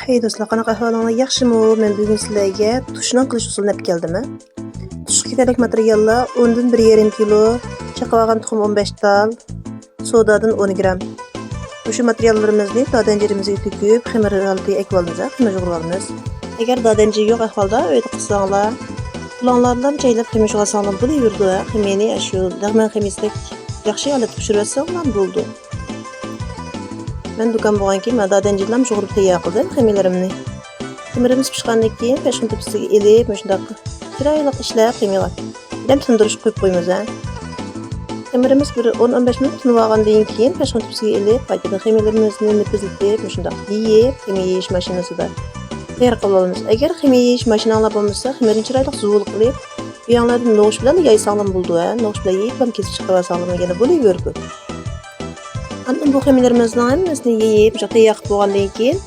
Hey do'stlar, qanaqa ahvolingiz? Yaxshimi? Men bugun sizlarga tushning qilish usulini olib keldim. Tushga kerak materiallar 10 dan 1,5 kilo, chaqagan tuxum 15 tal, sodadan 10 gram. Shu materiallarimizni dadanjirimizga to'kib, xamir oldiga ekib olamiz, xamir yo'g'iramiz. Agar dadanji yo'q ahvolda uyda qilsanglar, planlardan joylab xamir yo'g'irsangiz bo'laverdi. Xamirni shu dag'man xamirdek yaxshi olib pishirsangiz bo'ldi. Ben do'kon bo'lgan keyin dadanjilar yo'g'irib tayyor qildim xamirlarimni. Xamirimiz pishgandan keyin peshon tepsiga elib, shunday chiroyli ishlab xamirga. Dem tindirish qo'yib qo'yamiz. Xamirimiz bir 10-15 minut tinib olgandan keyin peshon tepsiga elib, qaytadan xamirlarimizni nipizlatib, shunday yeyib, xamir yeyish mashinasida tayyor qilib olamiz. Agar xamir yeyish mashinanglar bo'lmasa, xamirni chiroyli zuvul qilib, bu yerlardan no'g'ush bilan yaysangiz bo'ldi. No'g'ush bilan yeyib, ham kesib chiqarib olsangiz yana bo'laverdi. Andan bu xamirlarimizni hammasini yeyib, tayyor qilib bo'lgandan keyin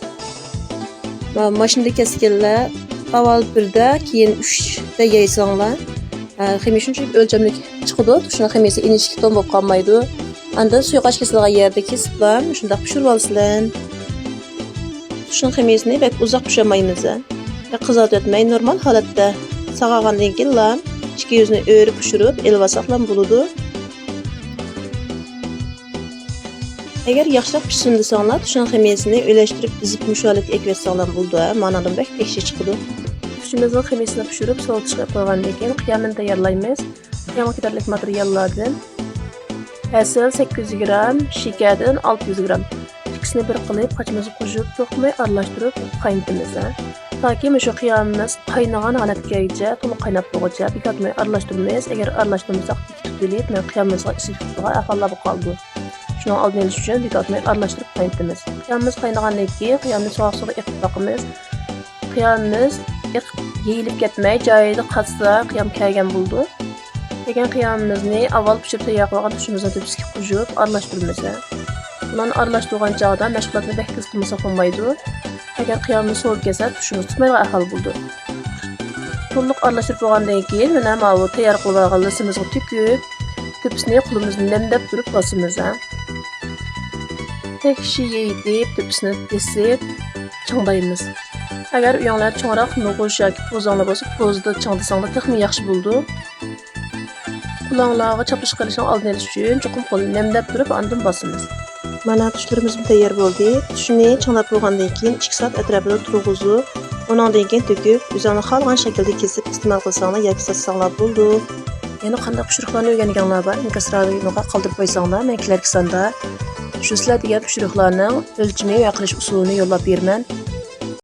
mashinada kesganlar avval 1da, keyin 3da yaysanglar, xamir shunchalik o'lchamli chiqadi. Shuni xamirsi inishki tom bo'lib qolmaydi. Anda suyuqash kesilgan yerda kesiblar, shunday pishirib olsizlar. Shuni xamirsini bak uzoq pishirmaymiz. Qizartmay normal holatda saqagandan keyin ichki yuzini o'rib pishirib, elib olsaqlar bo'ladi. Agar yaxshilab pishsin desanglar, tushun xamirsini o'ylashtirib, izib musholat ekib bo'ldi. Manadan bak tekshi chiqadi. Tushimizning xamirsini pishirib, sovutishga qo'ygandan keyin qiyamini tayyorlaymiz. Qiyamga kerakli materiallardan asal 800 gram, shakardan 600 gram. İkisini bir qilib, qachimizni qo'shib, to'qmay aralashtirib qaynatamiz. Toki shu qiyamimiz qaynagan holatgacha, to'liq qaynab bo'lguncha bekatmay aralashtiramiz. Agar aralashtirmasak, tutilib, qiyamimizga issiq tutgan ahvollar qoldi. Shuni oldini olish uchun bekatmay aralashtirib qaynatamiz. Qiyamimiz qaynagandan keyin qiyamni sovuq eqib boqamiz. Qiyamimiz yeyilib ketmay, joyida qatsa qiyam kaygan bo'ldi. Degan qiyamimizni avval pishirib tayyor qilgan tushimizni tepsiga qo'shib aralashtiramiz. Bundan aralashtirgan chog'da mashg'ulotni bekkiz qilmasa bo'lmaydi. Agar qiyamimiz sovuq kelsa, tushimiz tutmaydigan ahvol bo'ldi. To'liq aralashtirib bo'lgandan keyin mana bu tayyor qilib olgan lisimizga to'kib, tepsini qo'limizni nemdab turib bosamiz. Tekshi yeyib, tepsini desib, changdaymiz. Agar uyinglar cho'ngroq no'g'ush yoki pozonglar bo'lsa, pozda changdasanglar texmi yaxshi bo'ldi. Qulonlarga chapish qilishni oldini olish uchun chuqur qo'lni nemdab turib, andin bosamiz. Mana tushlarimiz tayyor bo'ldi. Tushni changlab bo'lgandan keyin 2 soat atrofida turg'izib, undan keyin to'kib, o'zingizga xohlagan shaklda kesib iste'mol qilsanglar yoki sotsanglar bo'ldi. Yana qanday pishiriqlarni o'rganganlar bor, inkasraga qoldirib qo'ysanglar, men kelar kisanda shu sizlar degan pishiriqlarning o'lchami va qilish usulini yo'llab beraman.